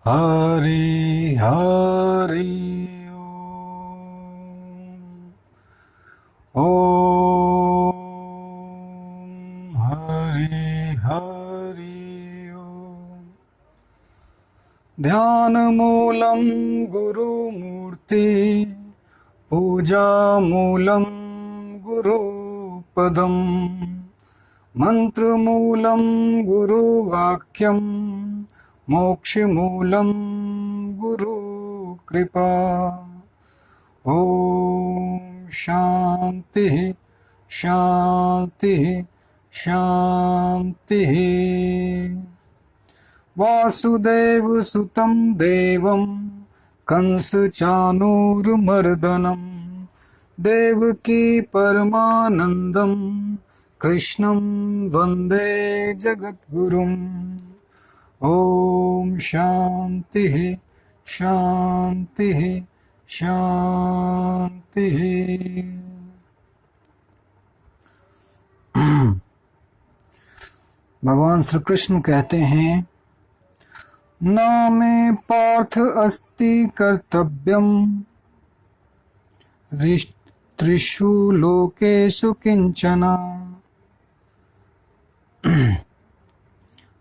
हरि हरि ओम हरि हरि ओम। ध्यान मूलम गुरुमूर्ति पूजा मूलम गुरुपदम मंत्र मूलम गुरुवाक्यम मोक्ष मूलम गुरु कृपा। ओम शांति शांति शांति। वासुदेव सुतं देवं कंस चाणूरमर्दनं देवकी परमानंदं कृष्णं वंदे जगद्गुरुम्। ओम शांति शांति शांति। भगवान श्री कृष्ण कहते हैं, न मे पार्थ अस्ति कर्तव्यम त्रिषु लोकेषु किंचन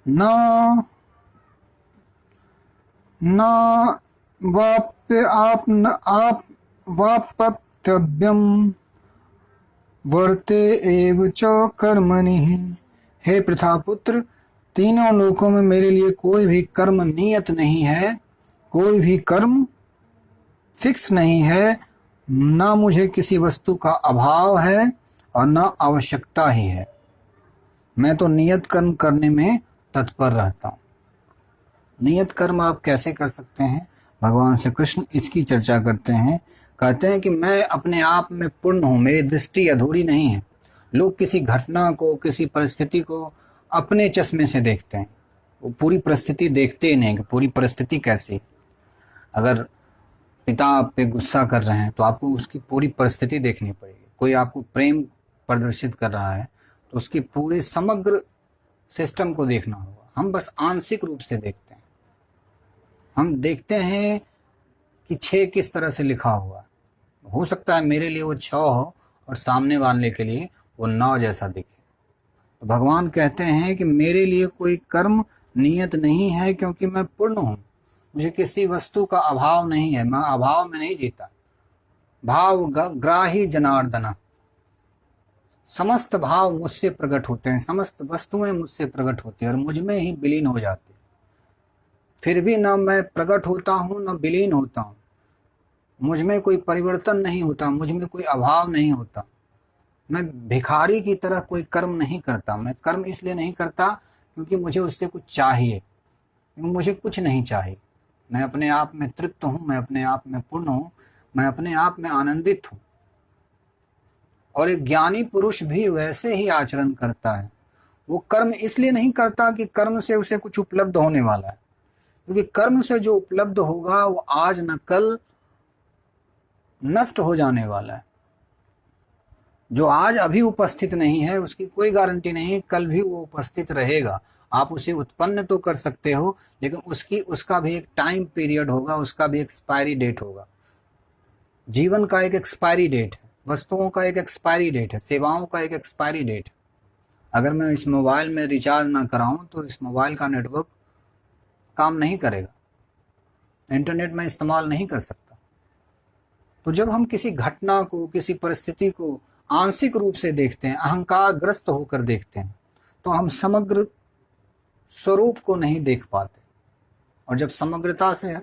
न वाप्तव्यम वर्ते एव च कर्मणि। हे प्रथापुत्र, तीनों लोकों में मेरे लिए कोई भी कर्म नियत नहीं है, कोई भी कर्म फिक्स नहीं है, ना मुझे किसी वस्तु का अभाव है और ना आवश्यकता ही है। मैं तो नियत कर्म करने में तत्पर रहता हूँ। नियत कर्म आप कैसे कर सकते हैं? भगवान श्री कृष्ण इसकी चर्चा करते हैं। कहते हैं कि मैं अपने आप में पूर्ण हूँ, मेरी दृष्टि अधूरी नहीं है। लोग किसी घटना को, किसी परिस्थिति को अपने चश्मे से देखते हैं, वो पूरी परिस्थिति देखते ही नहीं कि पूरी परिस्थिति कैसी है। अगर पिता आप पे गुस्सा कर रहे हैं तो आपको उसकी पूरी परिस्थिति देखनी पड़ेगी। कोई आपको प्रेम प्रदर्शित कर रहा है तो उसकी पूरे समग्र सिस्टम को देखना होगा। हम बस आंशिक रूप से देखते हैं। हम देखते हैं कि 6 किस तरह से लिखा हुआ है। हो सकता है मेरे लिए वो 6 हो और सामने वाले के लिए वो 9 जैसा दिखे। तो भगवान कहते हैं कि मेरे लिए कोई कर्म नियत नहीं है, क्योंकि मैं पूर्ण हूँ। मुझे किसी वस्तु का अभाव नहीं है, मैं अभाव में नहीं जीता। भाव ग्राही जनार्दन, समस्त भाव मुझसे प्रकट होते हैं, समस्त वस्तुएं मुझसे प्रकट होती हैं और मुझ में ही विलीन हो जाती है। फिर भी न मैं प्रकट होता हूँ न विलीन होता हूँ। मुझ में कोई परिवर्तन नहीं होता, मुझ में कोई अभाव नहीं होता। मैं भिखारी की तरह कोई कर्म नहीं करता। मैं कर्म इसलिए नहीं करता क्योंकि मुझे उससे कुछ चाहिए, क्योंकि मुझे कुछ नहीं चाहिए। मैं अपने आप में तृप्त हूँ, मैं अपने आप में पूर्ण हूँ, मैं अपने आप में आनंदित हूँ। और एक ज्ञानी पुरुष भी वैसे ही आचरण करता है। वो कर्म इसलिए नहीं करता कि कर्म से उसे कुछ उपलब्ध होने वाला है, क्योंकि कर्म से जो उपलब्ध होगा वो आज न कल नष्ट हो जाने वाला है। जो आज अभी उपस्थित नहीं है उसकी कोई गारंटी नहीं कल भी वो उपस्थित रहेगा। आप उसे उत्पन्न तो कर सकते हो, लेकिन उसका भी एक टाइम पीरियड होगा, उसका भी एक्सपायरी डेट होगा। जीवन का एक एक्सपायरी डेट है, वस्तुओं का एक एक्सपायरी डेट है, सेवाओं का एक एक्सपायरी डेट है। अगर मैं इस मोबाइल में रिचार्ज ना कराऊं तो इस मोबाइल का नेटवर्क काम नहीं करेगा, इंटरनेट में इस्तेमाल नहीं कर सकता। तो जब हम किसी घटना को, किसी परिस्थिति को आंशिक रूप से देखते हैं, अहंकार ग्रस्त होकर देखते हैं, तो हम समग्र स्वरूप को नहीं देख पाते। और जब समग्रता से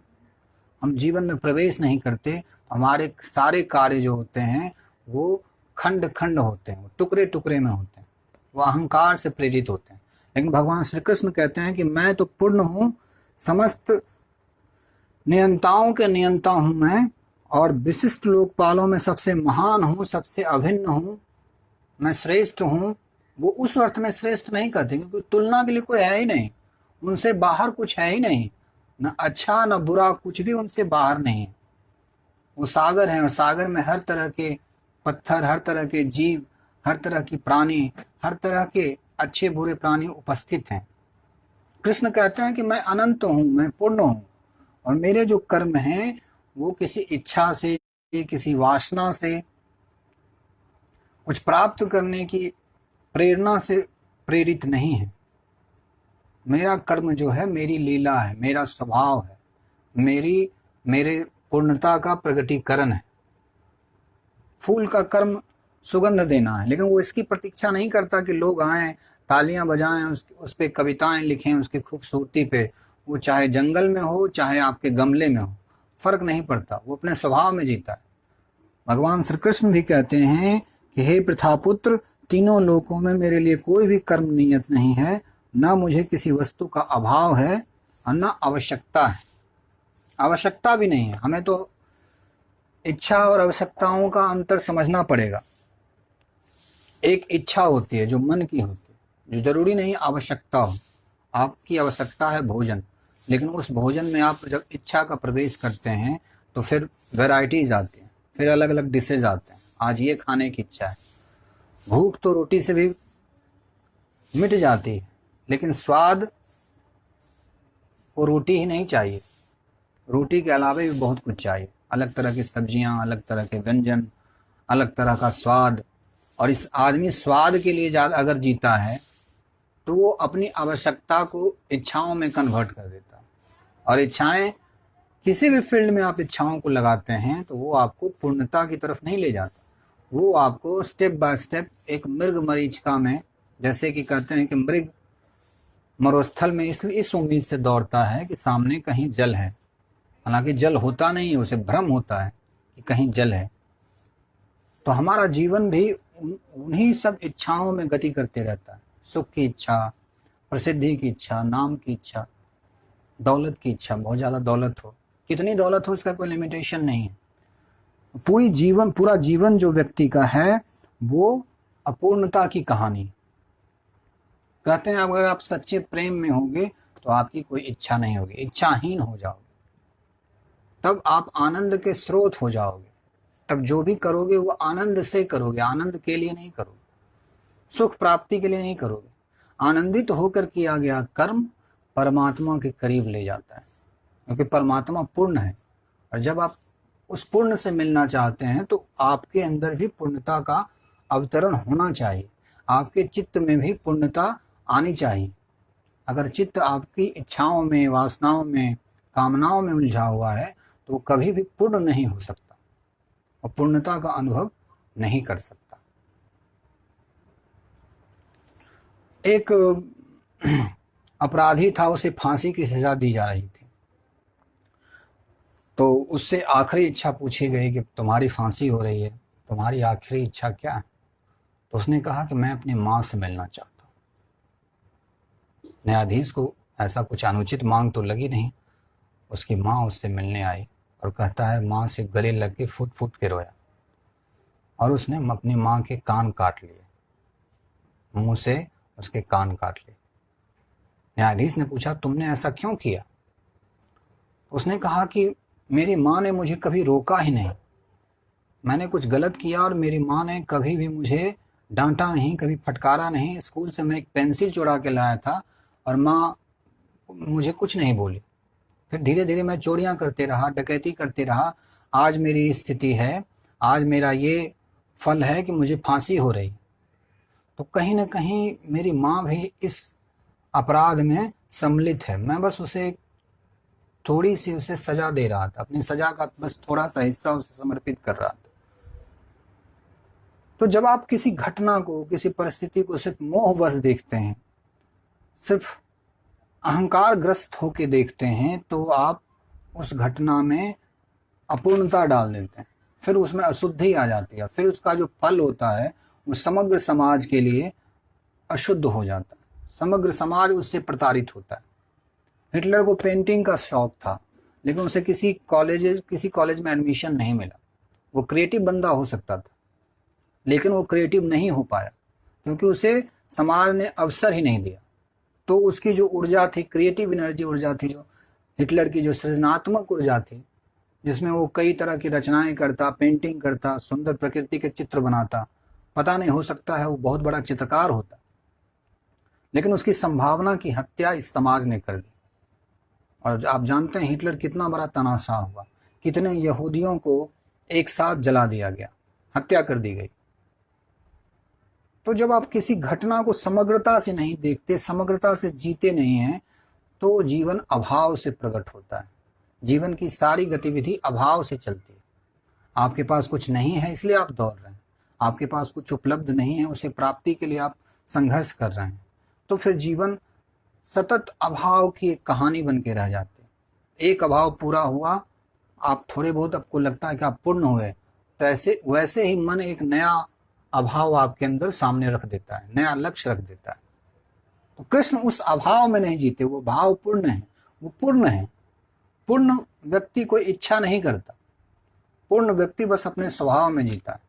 हम जीवन में प्रवेश नहीं करते तो हमारे सारे कार्य जो होते हैं वो खंड खंड होते हैं, टुकड़े टुकड़े में होते हैं, वो अहंकार से प्रेरित होते हैं। लेकिन भगवान श्री कृष्ण कहते हैं कि मैं तो पूर्ण हूँ, समस्त नियंताओं के नियंता हूँ मैं, और विशिष्ट लोकपालों में सबसे महान हूँ, सबसे अभिन्न हूँ, मैं श्रेष्ठ हूँ। वो उस अर्थ में श्रेष्ठ नहीं कहते क्योंकि तुलना के लिए कोई है ही नहीं, उनसे बाहर कुछ है ही नहीं, न अच्छा न बुरा, कुछ भी उनसे बाहर नहीं है। वो सागर हैं और सागर में हर तरह के पत्थर, हर तरह के जीव, हर तरह की प्राणी, हर तरह के अच्छे बुरे प्राणी उपस्थित हैं। कृष्ण कहते हैं कि मैं अनंत हूँ, मैं पूर्ण हूँ, और मेरे जो कर्म हैं वो किसी इच्छा से, किसी वासना से, कुछ प्राप्त करने की प्रेरणा से प्रेरित नहीं है। मेरा कर्म जो है मेरी लीला है, मेरा स्वभाव है, मेरे पूर्णता का प्रकटीकरण है। फूल का कर्म सुगंध देना है, लेकिन वो इसकी प्रतीक्षा नहीं करता कि लोग आएं, तालियां बजाएं, उस पे कविताएं लिखें उसकी खूबसूरती पे। वो चाहे जंगल में हो चाहे आपके गमले में हो, फर्क नहीं पड़ता, वो अपने स्वभाव में जीता है। भगवान श्री कृष्ण भी कहते हैं कि हे प्रथापुत्र, तीनों लोकों में मेरे लिए कोई भी कर्म नियत नहीं है, ना मुझे किसी वस्तु का अभाव है और ना आवश्यकता है। आवश्यकता भी नहीं है। हमें तो इच्छा और आवश्यकताओं का अंतर समझना पड़ेगा। एक इच्छा होती है जो मन की होती है, जो जरूरी नहीं आवश्यकता हो। आपकी आवश्यकता है भोजन, लेकिन उस भोजन में आप जब इच्छा का प्रवेश करते हैं तो फिर वैरायटीज आती हैं, फिर अलग अलग डिशेज आते हैं। आज ये खाने की इच्छा है, भूख तो रोटी से भी मिट जाती है, लेकिन स्वाद वो रोटी ही नहीं चाहिए, रोटी के अलावा भी बहुत कुछ चाहिए। अलग तरह की सब्जियां, अलग तरह के व्यंजन, अलग तरह का स्वाद। और इस आदमी स्वाद के लिए ज़्यादा अगर जीता है तो वो अपनी आवश्यकता को इच्छाओं में कन्वर्ट कर देता है। और इच्छाएं, किसी भी फील्ड में आप इच्छाओं को लगाते हैं तो वो आपको पूर्णता की तरफ नहीं ले जाता, वो आपको स्टेप बाय स्टेप एक मृग मरीचिका में, जैसे कि कहते हैं कि मृग मरुस्थल में इसलिए इस उम्मीद से दौड़ता है कि सामने कहीं जल है, हालांकि जल होता नहीं है, उसे भ्रम होता है कि कहीं जल है। तो हमारा जीवन भी उन्हीं सब इच्छाओं में गति करते रहता है। सुख की इच्छा, प्रसिद्धि की इच्छा, नाम की इच्छा, दौलत की इच्छा, बहुत ज़्यादा दौलत हो, कितनी दौलत हो इसका कोई लिमिटेशन नहीं है। पूरा जीवन जो व्यक्ति का है वो अपूर्णता की कहानी। कहते हैं अगर आप सच्चे प्रेम में होंगे तो आपकी कोई इच्छा नहीं होगी, इच्छाहीन हो जाओगे, तब आप आनंद के स्रोत हो जाओगे। तब जो भी करोगे वो आनंद से करोगे, आनंद के लिए नहीं करोगे, सुख प्राप्ति के लिए नहीं करोगे। आनंदित होकर किया गया कर्म परमात्मा के करीब ले जाता है, क्योंकि परमात्मा पूर्ण है। और जब आप उस पूर्ण से मिलना चाहते हैं तो आपके अंदर भी पूर्णता का अवतरण होना चाहिए, आपके चित्त में भी पूर्णता आनी चाहिए। अगर चित्त आपकी इच्छाओं में, वासनाओं में, कामनाओं में उलझा हुआ है तो कभी भी पूर्ण नहीं हो सकता और पूर्णता का अनुभव नहीं कर सकता। एक अपराधी था, उसे फांसी की सजा दी जा रही थी, तो उससे आखिरी इच्छा पूछी गई कि तुम्हारी फांसी हो रही है, तुम्हारी आखिरी इच्छा क्या है? तो उसने कहा कि मैं अपनी माँ से मिलना चाहता हूँ। न्यायाधीश को ऐसा कुछ अनुचित मांग तो लगी नहीं। उसकी माँ उससे मिलने आई और कहता है माँ से गले लग के फूट फूट के रोया और उसने अपनी माँ के कान काट लिए, मुंह से उसके कान काट लिए। न्यायाधीश ने पूछा तुमने ऐसा क्यों किया? उसने कहा कि मेरी माँ ने मुझे कभी रोका ही नहीं, मैंने कुछ गलत किया और मेरी माँ ने कभी भी मुझे डांटा नहीं, कभी फटकारा नहीं। स्कूल से मैं एक पेंसिल चुरा के लाया था और माँ मुझे कुछ नहीं बोली। फिर धीरे धीरे मैं चोरियां करते रहा, डकैती करते रहा, आज मेरी स्थिति है, आज मेरा ये फल है कि मुझे फांसी हो रही। तो कहीं ना कहीं मेरी माँ भी इस अपराध में सम्मिलित है, मैं बस उसे थोड़ी सी उसे सजा दे रहा था, अपनी सजा का बस थोड़ा सा हिस्सा उसे समर्पित कर रहा था। तो जब आप किसी घटना को, किसी परिस्थिति को सिर्फ मोहवश देखते हैं, सिर्फ अहंकार ग्रस्त होकर देखते हैं, तो आप उस घटना में अपूर्णता डाल देते हैं, फिर उसमें अशुद्धि आ जाती है, फिर उसका जो फल होता है वो समग्र समाज के लिए अशुद्ध हो जाता है, समग्र समाज उससे प्रताड़ित होता है। हिटलर को पेंटिंग का शौक था, लेकिन उसे किसी कॉलेज में एडमिशन नहीं मिला। वो क्रिएटिव बंदा हो सकता था, लेकिन वो क्रिएटिव नहीं हो पाया क्योंकि उसे समाज ने अवसर ही नहीं दिया। तो उसकी जो ऊर्जा थी, क्रिएटिव एनर्जी ऊर्जा थी, जो हिटलर की जो सृजनात्मक ऊर्जा थी, जिसमें वो कई तरह की रचनाएं करता, पेंटिंग करता, सुंदर प्रकृति के चित्र बनाता, पता नहीं हो सकता है वो बहुत बड़ा चित्रकार होता, लेकिन उसकी संभावना की हत्या इस समाज ने कर दी। और आप जानते हैं हिटलर कितना बड़ा तनाशाह हुआ, कितने यहूदियों को एक साथ जला दिया गया, हत्या कर दी गई। तो जब आप किसी घटना को समग्रता से नहीं देखते, समग्रता से जीते नहीं हैं, तो जीवन अभाव से प्रकट होता है। जीवन की सारी गतिविधि अभाव से चलती है। आपके पास कुछ नहीं है इसलिए आप दौड़ रहे हैं, आपके पास कुछ उपलब्ध नहीं है, उसे प्राप्ति के लिए आप संघर्ष कर रहे हैं, तो फिर जीवन सतत अभाव की एक कहानी बन के रह जाती है। एक अभाव पूरा हुआ, आप थोड़े बहुत आपको लगता है कि आप पूर्ण हुए, तो ऐसे वैसे ही मन एक नया अभाव आपके अंदर सामने रख देता है, नया लक्ष्य रख देता है। तो कृष्ण उस अभाव में नहीं जीते, वो भाव पूर्ण है, वो पूर्ण है। पूर्ण व्यक्ति कोई इच्छा नहीं करता, पूर्ण व्यक्ति बस अपने स्वभाव में जीता है।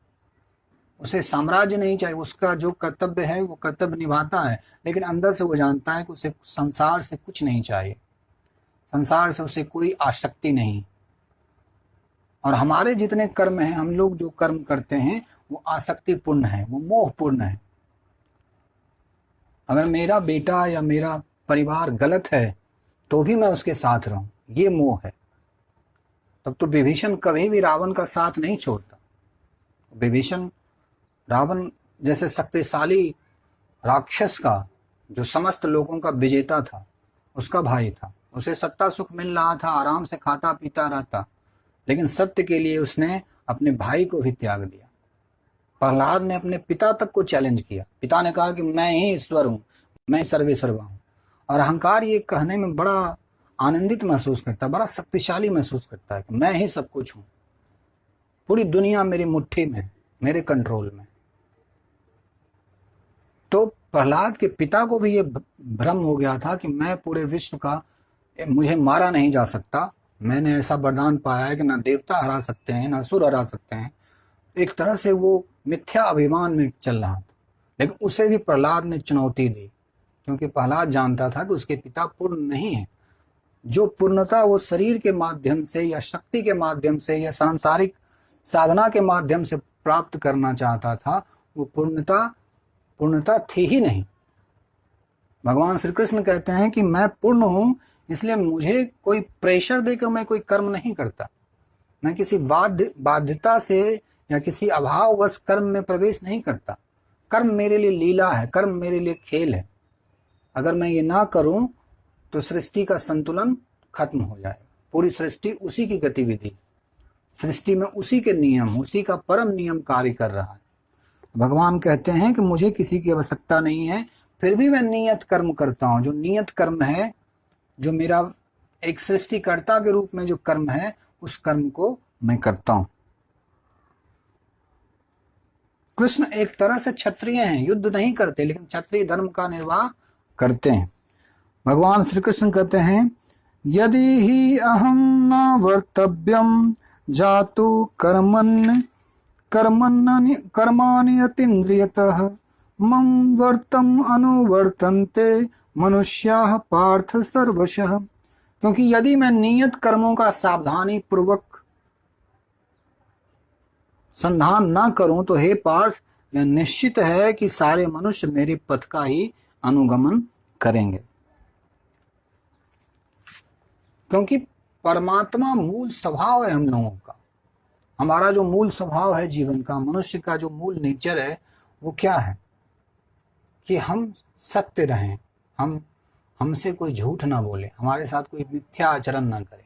उसे साम्राज्य नहीं चाहिए, उसका जो कर्तव्य है वो कर्तव्य निभाता है, लेकिन अंदर से वो जानता है कि उसे संसार से कुछ नहीं चाहिए, संसार से उसे कोई आसक्ति नहीं। और हमारे जितने कर्म हैं, हम लोग जो कर्म करते हैं वो आसक्तिपूर्ण है, वो मोहपूर्ण है। अगर मेरा बेटा या मेरा परिवार गलत है तो भी मैं उसके साथ रहूं, ये मोह है। तब तो विभीषण कभी भी रावण का साथ नहीं छोड़ता। विभीषण रावण जैसे शक्तिशाली राक्षस का, जो समस्त लोगों का विजेता था, उसका भाई था, उसे सत्ता सुख मिल रहा था, आराम से खाता पीता रहता, लेकिन सत्य के लिए उसने अपने भाई को भी त्याग दिया। प्रहलाद ने अपने पिता तक को चैलेंज किया, पिता ने कहा कि मैं ही ईश्वर हूँ, मैं सर्वे सर्वा हूँ। और अहंकार ये कहने में बड़ा आनंदित महसूस करता है, बड़ा शक्तिशाली महसूस करता है कि मैं ही सब कुछ हूँ, पूरी दुनिया मेरी मुट्ठी में, मेरे कंट्रोल में। तो प्रहलाद के पिता को भी ये भ्रम हो गया था कि मैं पूरे विश्व का, मुझे मारा नहीं जा सकता, मैंने ऐसा वरदान पाया है कि ना देवता हरा सकते हैं ना असुर हरा सकते हैं। एक तरह से वो मिथ्या अभिमान में चल रहा था, लेकिन उसे भी प्रहलाद ने चुनौती दी, क्योंकि प्रहलाद जानता था कि उसके पिता पूर्ण नहीं है। जो पूर्णता वो शरीर के माध्यम से या शक्ति के माध्यम से या सांसारिक साधना के माध्यम से प्राप्त करना चाहता था, वो पूर्णता थी ही नहीं। भगवान श्री कृष्ण कहते हैं कि मैं पूर्ण हूं, इसलिए मुझे कोई प्रेशर देकर मैं कोई कर्म नहीं करता, मैं किसी बाध्यता से या किसी अभाववश कर्म में प्रवेश नहीं करता। कर्म मेरे लिए लीला है, कर्म मेरे लिए खेल है। अगर मैं ये ना करूं तो सृष्टि का संतुलन खत्म हो जाएगा, पूरी सृष्टि उसी की गतिविधि, सृष्टि में उसी के नियम, उसी का परम नियम कार्य कर रहा है। भगवान कहते हैं कि मुझे किसी की आवश्यकता नहीं है, फिर भी मैं नियत कर्म करता हूं। जो नियत कर्म है, जो मेरा एक सृष्टिकर्ता के रूप में जो कर्म है, उस कर्म को मैं करता हूं। कृष्ण एक तरह से क्षत्रिय हैं, युद्ध नहीं करते, लेकिन क्षत्रिय धर्म का निर्वाह करते हैं। भगवान श्री कृष्ण कहते हैं, यदि ही अहम न वर्तव्यम जातु कर्माणि अतीन्द्रियतः मम वर्तम अनुवर्तन्ते मनुष्याः पार्थ सर्वशः। क्योंकि यदि मैं नियत कर्मों का सावधानी पूर्वक संधान ना करूं तो हे पार्थ, यह निश्चित है कि सारे मनुष्य मेरे पथ का ही अनुगमन करेंगे। क्योंकि परमात्मा मूल स्वभाव है हम लोगों का। हमारा जो मूल स्वभाव है जीवन का, मनुष्य का जो मूल नेचर है, वो क्या है कि हम सत्य रहें, हमसे कोई झूठ ना बोले, हमारे साथ कोई मिथ्या आचरण ना करे,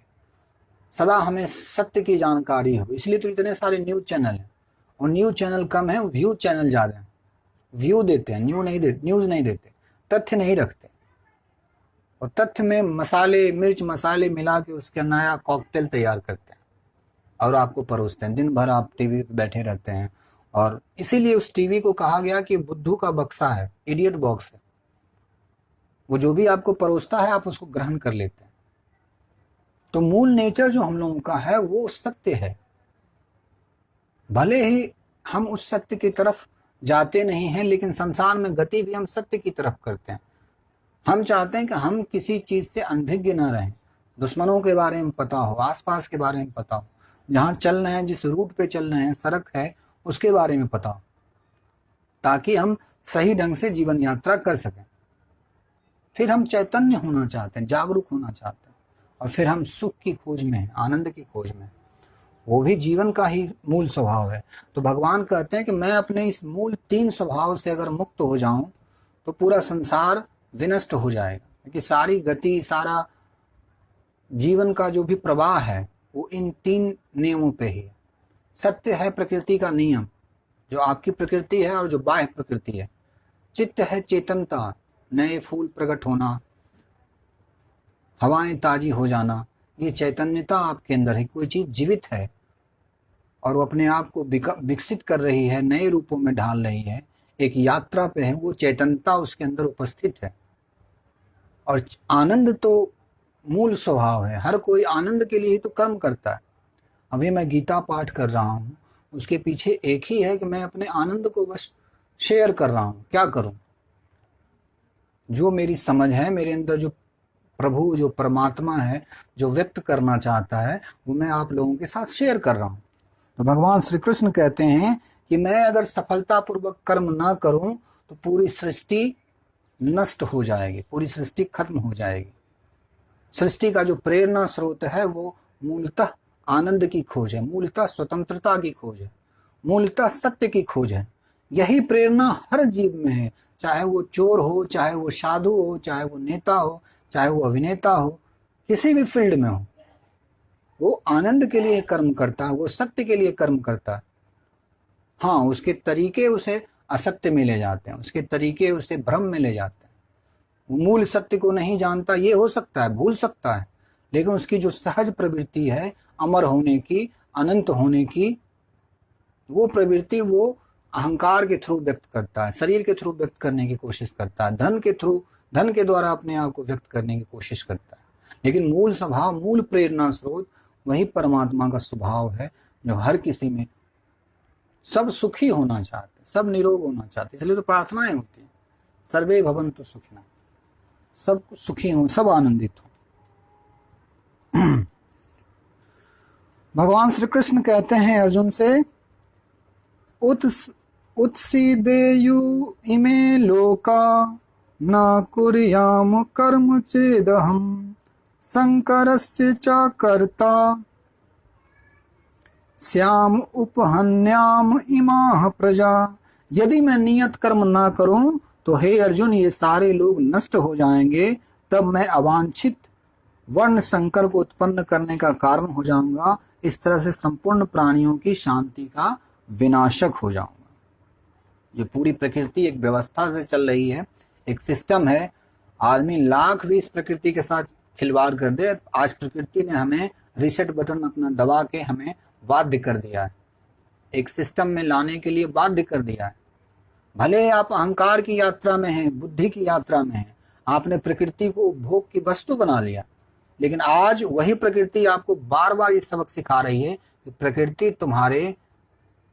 सदा हमें सत्य की जानकारी हो। इसलिए तो इतने सारे न्यूज़ चैनल हैं, और न्यूज़ चैनल कम है, व्यू चैनल ज़्यादा हैं। व्यू देते हैं, न्यूज़ नहीं देते, तथ्य नहीं रखते, और तथ्य में मिर्च मसाले मिला के उसका नया कॉकटेल तैयार करते हैं और आपको परोसते हैं। दिन भर आप टीवी पे बैठे रहते हैं, और इसीलिए उस टीवी को कहा गया कि बुद्धू का बक्सा है, इडियट बॉक्स है। वो जो भी आपको परोसता है आप उसको ग्रहण कर लेते हैं। तो मूल नेचर जो हम लोगों का है वो सत्य है। भले ही हम उस सत्य की तरफ जाते नहीं हैं, लेकिन संसार में गति भी हम सत्य की तरफ करते हैं। हम चाहते हैं कि हम किसी चीज से अनभिज्ञ न रहें, दुश्मनों के बारे में पता हो, आसपास के बारे में पता हो, जहाँ चल रहे हैं, जिस रूट पे चल रहे हैं, सड़क है, उसके बारे में पता हो, ताकि हम सही ढंग से जीवन यात्रा कर सकें। फिर हम चैतन्य होना चाहते हैं, जागरूक होना चाहते हैं, और फिर हम सुख की खोज में हैं, आनंद की खोज में। वो भी जीवन का ही मूल स्वभाव है। तो भगवान कहते हैं कि मैं अपने इस मूल 3 स्वभाव से अगर मुक्त हो जाऊं तो पूरा संसार विनष्ट हो जाएगा, क्योंकि सारी गति, सारा जीवन का जो भी प्रवाह है वो इन 3 नियमों पे ही है। सत्य है प्रकृति का नियम, जो आपकी प्रकृति है और जो बाह्य प्रकृति है। चित्त है चेतनता, नए फूल प्रकट होना, हवाएं ताजी हो जाना, ये चैतन्यता आपके अंदर है। कोई चीज जीवित है और वो अपने आप को विकसित कर रही है, नए रूपों में ढाल रही है, एक यात्रा पे है, वो चैतन्यता उसके अंदर उपस्थित है। और आनंद तो मूल स्वभाव है। हर कोई आनंद के लिए ही तो कर्म करता है। अभी मैं गीता पाठ कर रहा हूँ, उसके पीछे एक ही है कि मैं अपने आनंद को बस शेयर कर रहा हूँ। क्या करूँ? जो मेरी समझ है, मेरे अंदर जो प्रभु, जो परमात्मा है, जो व्यक्त करना चाहता है, वो मैं आप लोगों के साथ शेयर कर रहा हूँ। तो भगवान श्री कृष्ण कहते हैं कि मैं अगर सफलतापूर्वक कर्म ना करूं तो पूरी सृष्टि नष्ट हो जाएगी, पूरी सृष्टि खत्म हो जाएगी। सृष्टि का जो प्रेरणा स्रोत है वो मूलतः आनंद की खोज है, मूलतः स्वतंत्रता की खोज है, मूलतः सत्य की खोज है। यही प्रेरणा हर जीव में है, चाहे वो चोर हो, चाहे वो साधु हो, चाहे वो नेता हो, चाहे वो अभिनेता हो, किसी भी फील्ड में हो, वो आनंद के लिए कर्म करता है, वो सत्य के लिए कर्म करता है। हाँ, उसके तरीके उसे असत्य में ले जाते हैं, उसके तरीके उसे भ्रम में ले जाते हैं। वो मूल सत्य को नहीं जानता, ये हो सकता है, भूल सकता है, लेकिन उसकी जो सहज प्रवृत्ति है अमर होने की, अनंत होने की, वो प्रवृत्ति वो अहंकार के थ्रू व्यक्त करता है, शरीर के थ्रू व्यक्त करने की कोशिश करता है, धन के थ्रू, धन के द्वारा अपने आप को व्यक्त करने की कोशिश करता है। लेकिन मूल स्वभाव, मूल प्रेरणा स्रोत वही परमात्मा का स्वभाव है, जो हर किसी में सब सुखी होना चाहते, सब निरोग होना चाहते। इसलिए तो प्रार्थनाएं होती हैं, सर्वे भवन्तु सुखिनः, सब सुखी हों, सब आनंदित हों। भगवान श्री कृष्ण कहते हैं अर्जुन से, उत्सीदेयु इमे लोका न कुर्याम कर्म चेदहम शंकरस्य च कर्ता श्याम उपहन्याम इमाह प्रजा। यदि मैं नियत कर्म ना करूं तो हे अर्जुन, ये सारे लोग नष्ट हो जाएंगे, तब मैं अवांछित वर्ण संकर को उत्पन्न करने का कारण हो जाऊंगा। इस तरह से संपूर्ण प्राणियों की शांति का विनाशक हो जाऊंगा। ये पूरी प्रकृति एक व्यवस्था से चल रही है, एक सिस्टम है। आदमी लाख भी इस प्रकृति के साथ खिलवाड़ कर दे, आज प्रकृति ने हमें रीसेट बटन अपना दबा के हमें बाध्य कर दिया है, एक सिस्टम में लाने के लिए बाध्य कर दिया है। भले आप अहंकार की यात्रा में हैं, बुद्धि की यात्रा में हैं, आपने प्रकृति को उपभोग की वस्तु बना लिया, लेकिन आज वही प्रकृति आपको बार बार ये सबक सिखा रही है कि प्रकृति तुम्हारे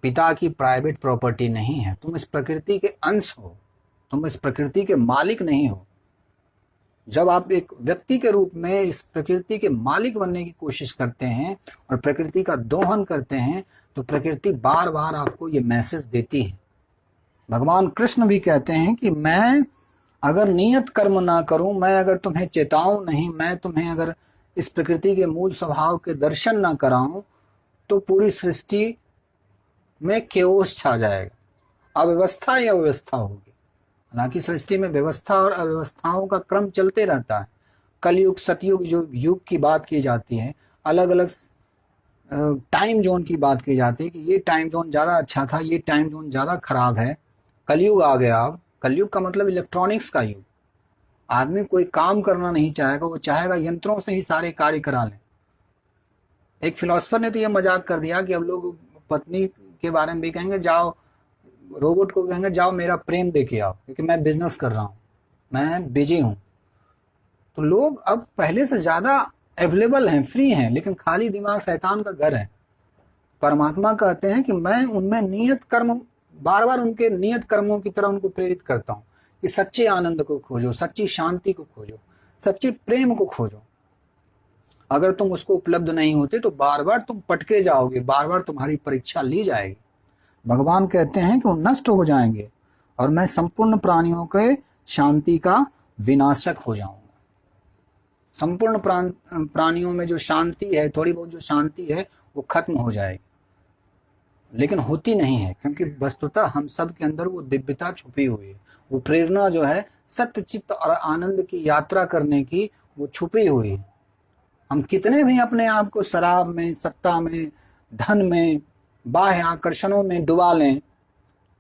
पिता की प्राइवेट प्रॉपर्टी नहीं है, तुम इस प्रकृति के अंश हो, तुम इस प्रकृति के मालिक नहीं हो। जब आप एक व्यक्ति के रूप में इस प्रकृति के मालिक बनने की कोशिश करते हैं और प्रकृति का दोहन करते हैं, तो प्रकृति बार बार आपको ये मैसेज देती है। भगवान कृष्ण भी कहते हैं कि मैं अगर नियत कर्म ना करूं, मैं अगर तुम्हें चेताऊं नहीं, मैं तुम्हें अगर इस प्रकृति के मूल स्वभाव के दर्शन ना कराऊं, तो पूरी सृष्टि में केओस छा जाएगा, अव्यवस्था ही अव्यवस्था होगी। हालांकि सृष्टि में व्यवस्था और अव्यवस्थाओं का क्रम चलते रहता है। कलयुग, सतयुग, जो युग की बात की जाती है, अलग अलग टाइम जोन की बात की जाती है कि ये टाइम जोन ज़्यादा अच्छा था, ये टाइम जोन ज़्यादा खराब है। कलयुग आ गया। अब कलयुग का मतलब इलेक्ट्रॉनिक्स का युग। आदमी कोई काम करना नहीं चाहेगा, वो चाहेगा यंत्रों से ही सारे कार्य करा लें। एक फिलोसफर ने तो ये मजाक कर दिया कि अब लोग पत्नी के बारे में भी कहेंगे, जाओ रोबोट को कहेंगे जाओ मेरा प्रेम दे के आओ, क्योंकि मैं बिजनेस कर रहा हूँ, मैं बिजी हूँ। तो लोग अब पहले से ज़्यादा अवेलेबल हैं, फ्री हैं, लेकिन खाली दिमाग शैतान का घर है। परमात्मा कहते हैं कि मैं उनमें नियत कर्म, बार बार उनके नियत कर्मों की तरह उनको प्रेरित करता हूँ कि सच्चे आनंद को खोजो, सच्ची शांति को खोजो, सच्चे प्रेम को खोजो। अगर तुम उसको उपलब्ध नहीं होते तो बार बार तुम पटके जाओगे, बार बार तुम्हारी परीक्षा ली जाएगी। भगवान कहते हैं कि वो नष्ट हो जाएंगे और मैं संपूर्ण प्राणियों के शांति का विनाशक हो जाऊंगा। संपूर्ण प्राणियों में जो शांति है, थोड़ी बहुत जो शांति है, वो खत्म हो जाएगी। लेकिन होती नहीं है, क्योंकि वस्तुतः हम सब के अंदर वो दिव्यता छुपी हुई है। वो प्रेरणा जो है सत्य, चित्त और आनंद की यात्रा करने की, वो छुपी हुई है। हम कितने भी अपने आप को शराब में, सत्ता में, धन में, बाह्य आकर्षणों में डुबा लें,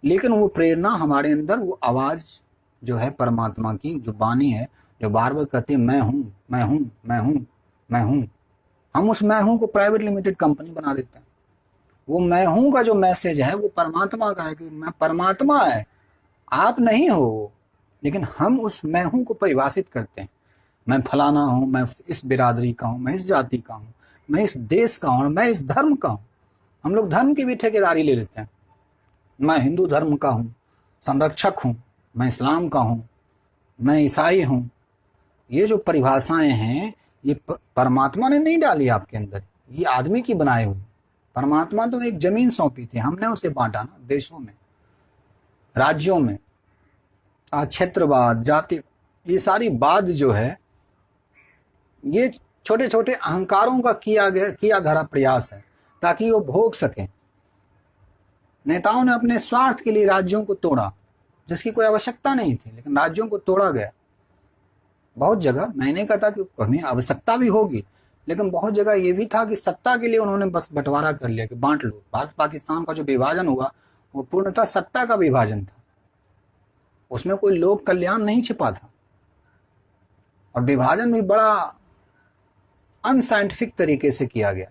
लेकिन वो प्रेरणा हमारे अंदर, वो आवाज़ जो है परमात्मा की, जो वाणी है, जो बार बार कहती है मैं हूँ, मैं हूँ, मैं हूँ, मैं हूँ। हम उस मैं हूँ को प्राइवेट लिमिटेड कंपनी बना देते हैं। वो मैं हूँ का जो मैसेज है वो परमात्मा का है कि मैं परमात्मा है, आप नहीं हो। लेकिन हम उस मैं हूँ को परिभाषित करते हैं, मैं फलाना हूँ, मैं इस बिरादरी का हूँ, मैं इस जाति का हूँ, मैं इस देश का हूँ, मैं इस धर्म का हूँ। हम लोग धर्म की भी ठेकेदारी ले लेते हैं। मैं हिंदू धर्म का हूँ, संरक्षक हूँ, मैं इस्लाम का हूँ, मैं ईसाई हूँ। ये जो परिभाषाएं हैं, ये परमात्मा ने नहीं डाली आपके अंदर, ये आदमी की बनाई हुई। परमात्मा तो एक जमीन सौंपी थी, हमने उसे बांटा ना, देशों में, राज्यों में, क्षेत्रवाद, जाति, ये सारी बात जो है, ये छोटे छोटे अहंकारों का किया धरा प्रयास है, ताकि वो भोग सकें। नेताओं ने अपने स्वार्थ के लिए राज्यों को तोड़ा, जिसकी कोई आवश्यकता नहीं थी, लेकिन राज्यों को तोड़ा गया। बहुत जगह मैंने कहा था कि हमें आवश्यकता भी होगी, लेकिन बहुत जगह ये भी था कि सत्ता के लिए उन्होंने बस बंटवारा कर लिया कि बांट लो। भारत पाकिस्तान का जो विभाजन हुआ, वो पूर्णतः सत्ता का विभाजन था, उसमें कोई लोक कल्याण नहीं छिपा था। और विभाजन भी बड़ा अनसाइंटिफिक तरीके से किया गया।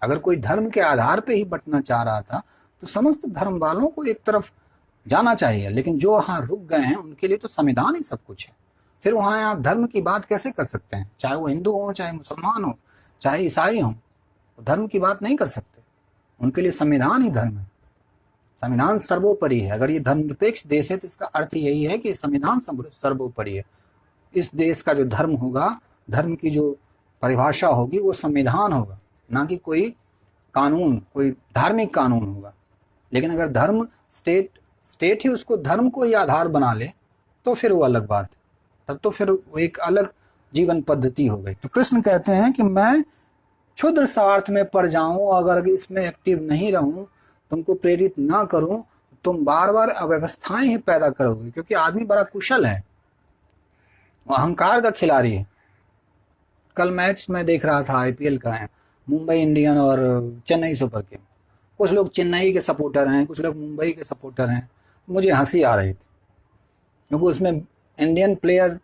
अगर कोई धर्म के आधार पे ही बंटना चाह रहा था, तो समस्त धर्म वालों को एक तरफ जाना चाहिए। लेकिन जो वहाँ रुक गए हैं, उनके लिए तो संविधान ही सब कुछ है। फिर वहाँ यहाँ धर्म की बात कैसे कर सकते हैं? चाहे वो हिंदू हो, चाहे मुसलमान हो, चाहे ईसाई हो, तो धर्म की बात नहीं कर सकते। उनके लिए संविधान ही धर्म है, संविधान सर्वोपरि है। अगर ये धर्मनिरपेक्ष देश है, तो इसका अर्थ यही है कि संविधान सर्वोपरि है। इस देश का जो धर्म होगा, धर्म की जो परिभाषा होगी, वो संविधान होगा, ना कि कोई कानून, कोई धार्मिक कानून होगा। लेकिन अगर धर्म स्टेट ही उसको धर्म को ही आधार बना ले, तो फिर वो अलग बात है, तब तो फिर वो एक अलग जीवन पद्धति हो गई। तो कृष्ण कहते हैं कि मैं क्षुद्र स्वार्थ में पड़ जाऊं, अगर इसमें एक्टिव नहीं रहूं, तुमको प्रेरित ना करूं, तुम बार बार अव्यवस्थाएं ही पैदा करोगे। क्योंकि आदमी बड़ा कुशल है, वो अहंकार का खिलाड़ी है। कल मैच में देख रहा था, आईपीएल का है, मुंबई इंडियन और चेन्नई सुपर किंग। कुछ लोग चेन्नई के सपोर्टर हैं, कुछ लोग मुंबई के सपोर्टर हैं। मुझे हंसी आ रही थी, क्योंकि उसमें इंडियन प्लेयर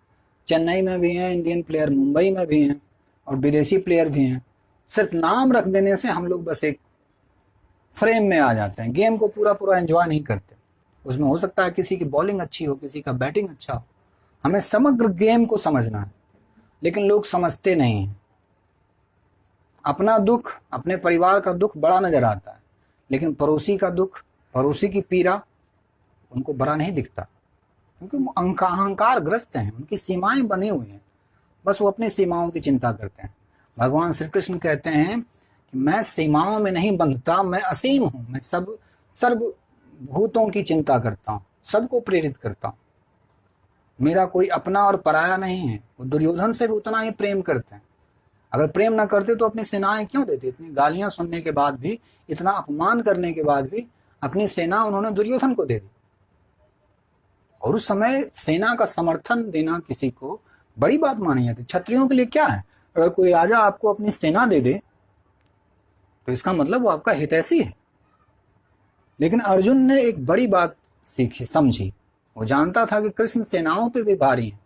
चेन्नई में भी हैं, इंडियन प्लेयर मुंबई में भी हैं, और विदेशी प्लेयर भी हैं। सिर्फ नाम रख देने से हम लोग बस एक फ्रेम में आ जाते हैं, गेम को पूरा पूरा एंजॉय नहीं करते। उसमें हो सकता है किसी की बॉलिंग अच्छी हो, किसी का बैटिंग अच्छा हो, हमें समग्र गेम को समझना है। लेकिन लोग समझते नहीं हैं। अपना दुख, अपने परिवार का दुख बड़ा नजर आता है, लेकिन पड़ोसी का दुख, पड़ोसी की पीड़ा उनको बड़ा नहीं दिखता, क्योंकि वो अहंकार ग्रस्त हैं, उनकी सीमाएं बनी हुई हैं, बस वो अपनी सीमाओं की चिंता करते हैं। भगवान श्री कृष्ण कहते हैं कि मैं सीमाओं में नहीं बंधता, मैं असीम हूँ, मैं सर्वभूतों की चिंता करता हूँ, सबको प्रेरित करता हूँ। मेरा कोई अपना और पराया नहीं है। वो दुर्योधन से भी उतना ही प्रेम करते हैं। अगर प्रेम ना करते तो अपनी सेनाएं क्यों देते? इतनी गालियां सुनने के बाद भी, इतना अपमान करने के बाद भी अपनी सेना उन्होंने दुर्योधन को दे दी। और उस समय सेना का समर्थन देना किसी को बड़ी बात मानी जाती। क्षत्रियों के लिए क्या है, अगर कोई राजा आपको अपनी सेना दे दे तो इसका मतलब वो आपका हितैषी है। लेकिन अर्जुन ने एक बड़ी बात सीखी, समझी। वो जानता था कि कृष्ण सेनाओं पे भी भारी है।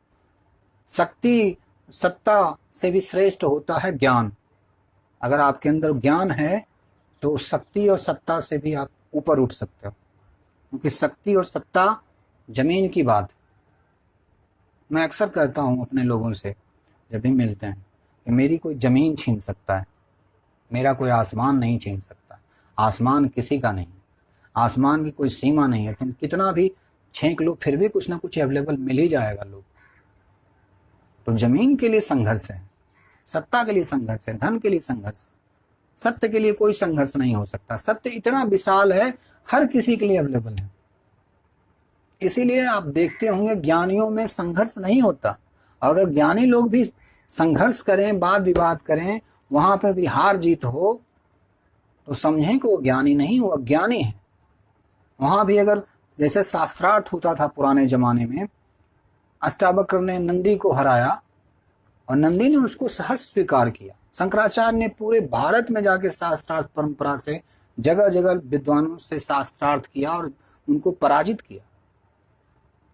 शक्ति सत्ता से भी श्रेष्ठ होता है ज्ञान। अगर आपके अंदर ज्ञान है तो शक्ति और सत्ता से भी आप ऊपर उठ सकते हो, क्योंकि शक्ति और सत्ता जमीन की बात है। मैं अक्सर कहता हूँ अपने लोगों से जब भी मिलते हैं कि मेरी कोई ज़मीन छीन सकता है, मेरा कोई आसमान नहीं छीन सकता। आसमान किसी का नहीं, आसमान की कोई सीमा नहीं है। तुम कितना भी छेंक लो, फिर भी कुछ ना कुछ अवेलेबल मिल ही जाएगा लोग। तो जमीन के लिए संघर्ष है, सत्ता के लिए संघर्ष है, धन के लिए संघर्ष, सत्य के लिए कोई संघर्ष नहीं हो सकता। सत्य इतना विशाल है, हर किसी के लिए अवेलेबल है। इसीलिए आप देखते होंगे ज्ञानियों में संघर्ष नहीं होता। अगर ज्ञानी लोग भी संघर्ष करें, वाद विवाद करें, वहां पे भी हार जीत हो तो समझें कि वो ज्ञानी नहीं, वो अज्ञानी है। वहां भी अगर जैसे शास्त्रार्थ होता था पुराने जमाने में, अष्टावक्र ने नंदी को हराया और नंदी ने उसको सहर्ष स्वीकार किया। शंकराचार्य ने पूरे भारत में जाके शास्त्रार्थ परंपरा से जगह जगह विद्वानों से शास्त्रार्थ किया और उनको पराजित किया,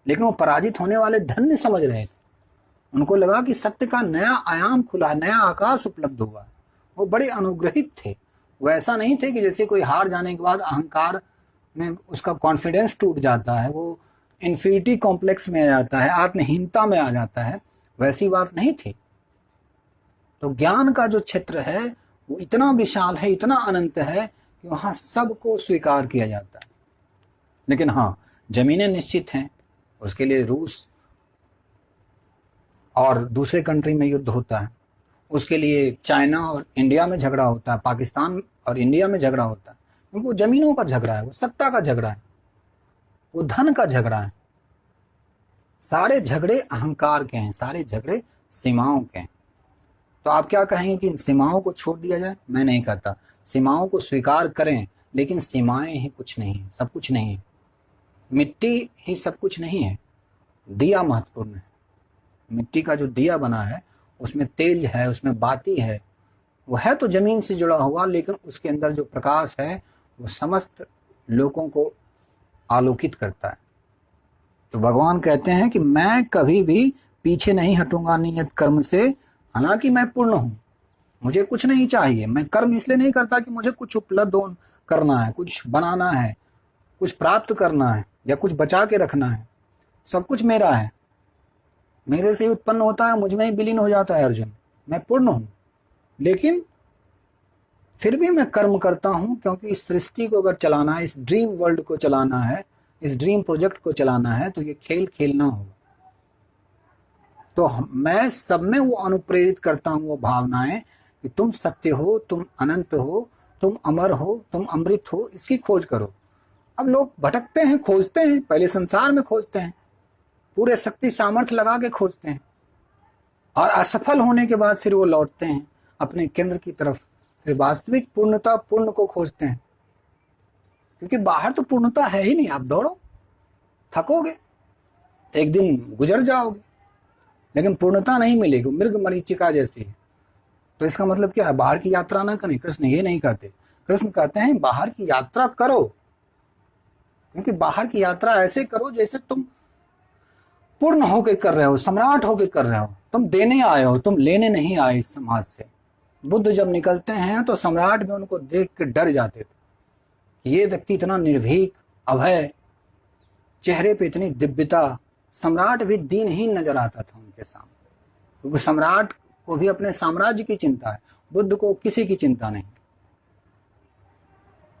लेकिन वो पराजित होने वाले धन्य समझ रहे थे। उनको लगा कि सत्य का नया आयाम खुला, नया आकाश उपलब्ध हुआ। वो बड़े अनुग्रहित थे। वो ऐसा नहीं थे कि जैसे कोई हार जाने के बाद अहंकार में उसका कॉन्फिडेंस टूट जाता है, वो इन्फिनिटी कॉम्प्लेक्स में आ जाता है, आत्महीनता में आ जाता है, वैसी बात नहीं थी। तो ज्ञान का जो क्षेत्र है वो इतना विशाल है, इतना अनंत है कि वहाँ सबको स्वीकार किया जाता है। लेकिन हाँ, जमीनें निश्चित हैं, उसके लिए रूस और दूसरे कंट्री में युद्ध होता है, उसके लिए चाइना और इंडिया में झगड़ा होता है, पाकिस्तान और इंडिया में झगड़ा होता है, क्योंकि वो जमीनों का झगड़ा है, वो सत्ता का झगड़ा है, वो धन का झगड़ा है। सारे झगड़े अहंकार के हैं, सारे झगड़े सीमाओं के हैं। तो आप क्या कहेंगे कि इन सीमाओं को छोड़ दिया जाए? मैं नहीं कहता। सीमाओं को स्वीकार करें, लेकिन सीमाएं ही कुछ नहीं है, सब कुछ नहीं है। मिट्टी ही सब कुछ नहीं है, दिया महत्वपूर्ण है। मिट्टी का जो दिया बना है उसमें तेल है, उसमें बाती है, वो है तो जमीन से जुड़ा हुआ, लेकिन उसके अंदर जो प्रकाश है वो समस्त लोगों को आलोकित करता है। तो भगवान कहते हैं कि मैं कभी भी पीछे नहीं हटूंगा नियत कर्म से, हालांकि मैं पूर्ण हूं, मुझे कुछ नहीं चाहिए। मैं कर्म इसलिए नहीं करता कि मुझे कुछ उपलब्ध करना है, कुछ बनाना है, कुछ प्राप्त करना है या कुछ बचा के रखना है। सब कुछ मेरा है, मेरे से ही उत्पन्न होता है, मुझ में ही विलीन हो जाता है। अर्जुन, मैं पूर्ण हूं, लेकिन फिर भी मैं कर्म करता हूं, क्योंकि इस सृष्टि को अगर चलाना है, इस ड्रीम वर्ल्ड को चलाना है, इस ड्रीम प्रोजेक्ट को चलाना है, तो ये खेल खेलना होगा। तो मैं सब में वो अनुप्रेरित करता हूं, वो भावनाएं कि तुम सत्य हो, तुम अनंत हो, तुम अमर हो, तुम अमृत हो, इसकी खोज करो। अब लोग भटकते हैं, खोजते हैं, पहले संसार में खोजते हैं, पूरे शक्ति सामर्थ्य लगा के खोजते हैं, और असफल होने के बाद फिर वो लौटते हैं अपने केंद्र की तरफ, फिर वास्तविक पूर्णता, पूर्ण को खोजते हैं। क्योंकि बाहर तो पूर्णता है ही नहीं। आप दौड़ो, थकोगे, एक दिन गुजर जाओगे, लेकिन पूर्णता नहीं मिलेगी, मृग मरीचिका जैसी है। तो इसका मतलब क्या है? बाहर की यात्रा ना करें। कृष्ण ये नहीं कहते। कृष्ण कहते हैं बाहर की यात्रा करो, क्योंकि बाहर की यात्रा ऐसे करो जैसे तुम पूर्ण होकर कर रहे हो, सम्राट होकर कर रहे हो। तुम देने आए हो, तुम लेने नहीं आए इस समाज से। बुद्ध जब निकलते हैं तो सम्राट भी उनको देख के डर जाते थे। ये व्यक्ति इतना निर्भीक, अभय, चेहरे पे इतनी दिव्यता, सम्राट भी दीनहीन नजर आता था उनके सामने, क्योंकि सम्राट को भी अपने साम्राज्य की चिंता है, बुद्ध को किसी की चिंता नहीं।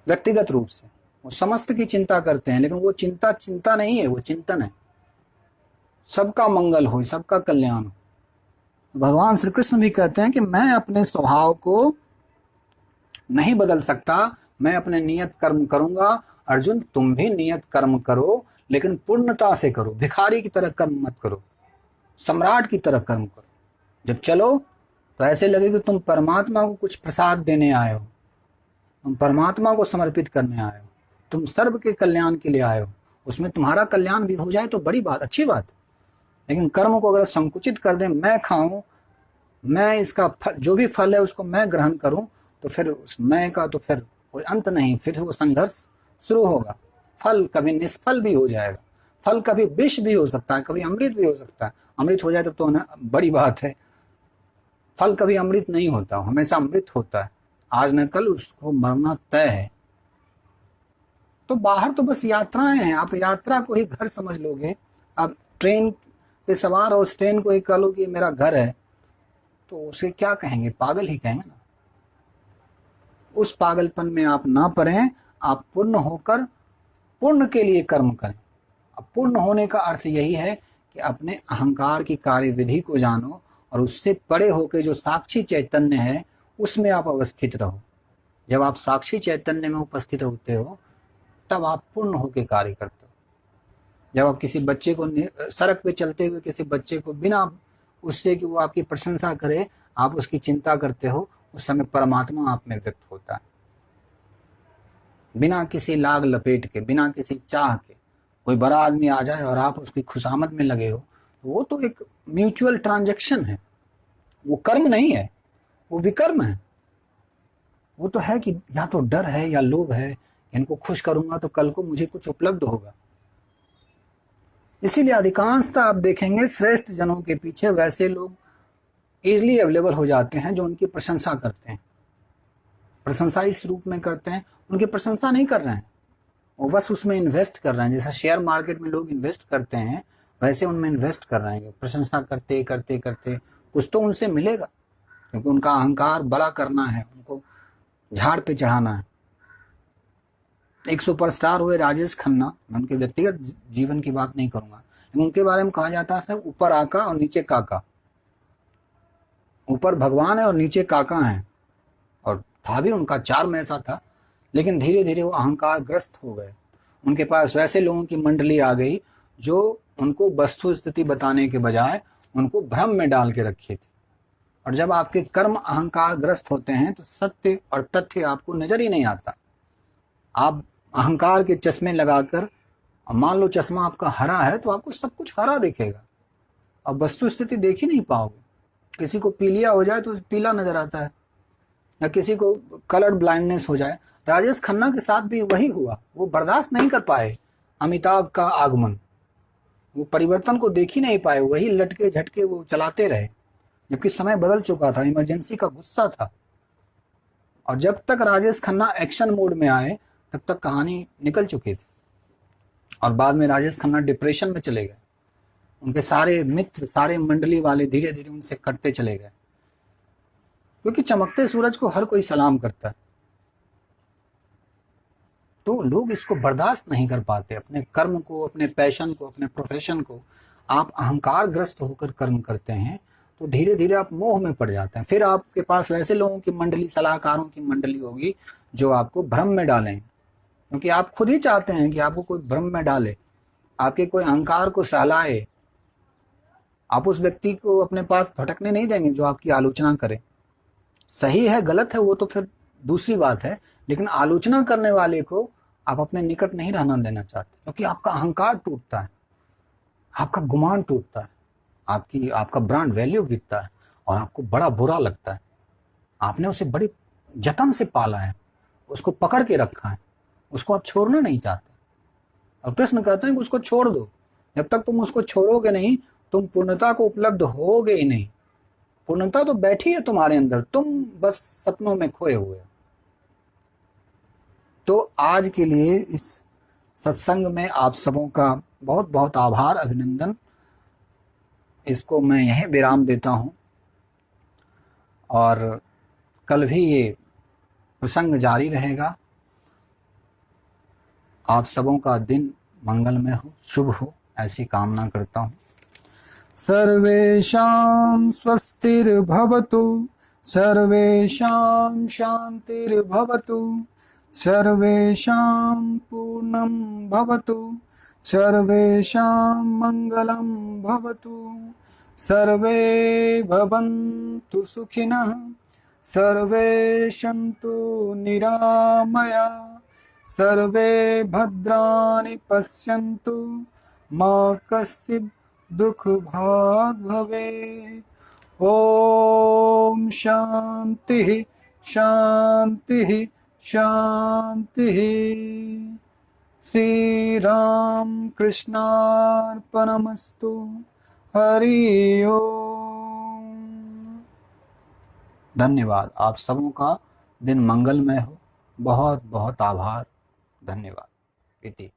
व्यक्तिगत रूप से वो समस्त की चिंता करते हैं, लेकिन वो चिंता नहीं है, वो चिंतन है। सबका मंगल हो, सबका कल्याण हो। भगवान श्री कृष्ण भी कहते हैं कि मैं अपने स्वभाव को नहीं बदल सकता, मैं अपने नियत कर्म करूंगा। अर्जुन, तुम भी नियत कर्म करो, लेकिन पूर्णता से करो। भिखारी की तरह कर्म मत करो, सम्राट की तरह कर्म करो। जब चलो तो ऐसे लगे कि तुम परमात्मा को कुछ प्रसाद देने आए हो, तुम परमात्मा को समर्पित करने आए हो, तुम सर्व के कल्याण के लिए आए हो। उसमें तुम्हारा कल्याण भी हो जाए तो बड़ी बात, अच्छी बात। लेकिन कर्म को अगर संकुचित कर दें, मैं खाऊं, मैं इसका फल, जो भी फल है उसको मैं ग्रहण करूं, तो फिर उस मैं का तो फिर कोई अंत नहीं, फिर वो संघर्ष शुरू होगा। फल कभी निष्फल भी हो जाएगा, फल कभी विष भी हो सकता है, कभी अमृत भी हो सकता है। अमृत हो जाए तब तो बड़ी बात है। फल कभी अमृत नहीं होता, हमेशा अमृत होता है। आज न कल उसको मरना तय है। तो बाहर तो बस यात्राएं हैं, आप यात्रा को ही घर समझ लोगे। आप ट्रेन पे सवार हो, उस ट्रेन को ही कह लो कि मेरा घर है, तो उसे क्या कहेंगे? पागल ही कहेंगे ना। उस पागलपन में आप ना पड़ें। आप पूर्ण होकर पूर्ण के लिए कर्म करें। अब पूर्ण होने का अर्थ यही है कि अपने अहंकार की कार्यविधि को जानो और उससे परे होकर जो साक्षी चैतन्य है उसमें आप अवस्थित रहो। जब आप साक्षी चैतन्य में उपस्थित होते हो तब आप पूर्ण होकर कार्य करते हो। जब आप किसी बच्चे को, सड़क पे चलते हुए किसी बच्चे को बिना उससे कि वो आपकी प्रशंसा करे, आप उसकी चिंता करते हो, उस समय परमात्मा आप में व्यक्त होता है। बिना किसी लाग लपेट के, बिना किसी चाह के कोई बड़ा आदमी आ जाए और आप उसकी खुशामद में लगे हो, वो तो एक म्यूचुअल ट्रांजैक्शन है, वो कर्म नहीं है, वो विकर्म है। वो तो है कि या तो डर है या लोभ है, इनको खुश करूंगा तो कल को मुझे कुछ उपलब्ध होगा। इसीलिए अधिकांशतः आप देखेंगे श्रेष्ठ जनों के पीछे वैसे लोग इजीली अवेलेबल हो जाते हैं जो उनकी प्रशंसा करते हैं। प्रशंसा इस रूप में करते हैं, उनकी प्रशंसा नहीं कर रहे हैं, वो बस उसमें इन्वेस्ट कर रहे हैं। जैसा शेयर मार्केट में लोग इन्वेस्ट करते हैं, वैसे उनमें इन्वेस्ट कर रहे हैं। प्रशंसा करते करते करते कुछ तो उनसे मिलेगा, क्योंकि उनका अहंकार बड़ा करना है, उनको झाड़ पे चढ़ाना है। एक सुपरस्टार हुए राजेश खन्ना, मैं उनके व्यक्तिगत जीवन की बात नहीं करूंगा, लेकिन उनके बारे में कहा जाता है ऊपर आका और नीचे काका। ऊपर भगवान है और नीचे काका है, और था भी उनका चार में ऐसा था। लेकिन धीरे धीरे वो अहंकार ग्रस्त हो गए। उनके पास वैसे लोगों की मंडली आ गई जो उनको वस्तु स्थिति बताने के बजाय उनको भ्रम में डाल के रखे थे। और जब आपके कर्म अहंकार ग्रस्त होते हैं तो सत्य और तथ्य आपको नजर ही नहीं आता। आप अहंकार के चश्मे लगाकर, मान लो चश्मा आपका हरा है तो आपको सब कुछ हरा दिखेगा, अब वस्तु स्थिति देख ही नहीं पाओगे। किसी को पीलिया हो जाए तो पीला नजर आता है, या किसी को कलर ब्लाइंडनेस हो जाए। राजेश खन्ना के साथ भी वही हुआ, वो बर्दाश्त नहीं कर पाए अमिताभ का आगमन, वो परिवर्तन को देख ही नहीं पाए, वही लटके झटके वो चलाते रहे, जबकि समय बदल चुका था, इमरजेंसी का गुस्सा था। और जब तक राजेश खन्ना एक्शन मोड में आए तब तक कहानी निकल चुकी थी, और बाद में राजेश खन्ना डिप्रेशन में चले गए। उनके सारे मित्र, सारे मंडली वाले धीरे धीरे उनसे कटते चले गए, क्योंकि चमकते सूरज को हर कोई सलाम करता है। तो लोग इसको बर्दाश्त नहीं कर पाते, अपने कर्म को, अपने पैशन को, अपने प्रोफेशन को। आप अहंकार ग्रस्त होकर कर्म करते हैं तो धीरे धीरे आप मोह में पड़ जाते हैं। फिर आपके पास वैसे लोगों की मंडली, सलाहकारों की मंडली होगी जो आपको भ्रम में डालें, क्योंकि आप खुद ही चाहते हैं कि आपको कोई भ्रम में डाले, आपके कोई अहंकार को सहलाए। आप उस व्यक्ति को अपने पास भटकने नहीं देंगे जो आपकी आलोचना करे। सही है गलत है वो तो फिर दूसरी बात है, लेकिन आलोचना करने वाले को आप अपने निकट नहीं रहना देना चाहते, क्योंकि आपका अहंकार टूटता है, आपका गुमान टूटता है, आपका ब्रांड वैल्यू गिरता है, और आपको बड़ा बुरा लगता है। आपने उसे बड़ी जतन से पाला है, उसको पकड़ के रखा है, उसको आप छोड़ना नहीं चाहते। और कृष्ण कहते हैं कि उसको छोड़ दो, जब तक तुम उसको छोड़ोगे नहीं तुम पूर्णता को उपलब्ध होगे ही नहीं। पूर्णता तो बैठी है तुम्हारे अंदर, तुम बस सपनों में खोए हुए हो। तो आज के लिए इस सत्संग में आप सबों का बहुत बहुत आभार, अभिनंदन। इसको मैं यहीं विराम देता हूं, और कल भी ये प्रसंग जारी रहेगा। आप सबों का दिन मंगलमय हो, शुभ हो, ऐसी कामना करता हूं। सर्वेषां स्वस्तिर्भवतु, सर्वेषां शान्तिर्भवतु, सर्वेषां पूर्णं भवतु, सर्वेषां मङ्गलं भवतु, सर्वे भवन्तु सुखिनः, सर्वे सन्तु निरामया, सर्वे भद्राणि पश्यन्तु, मा कश्चित् दुख भाग् भवेत्। ओम शांति शांति शांति। श्री राम कृष्णार्पणमस्तु। हरि ओम। धन्यवाद। आप सबों का दिन मंगलमय हो। बहुत बहुत आभार। धन्यवाद। इति।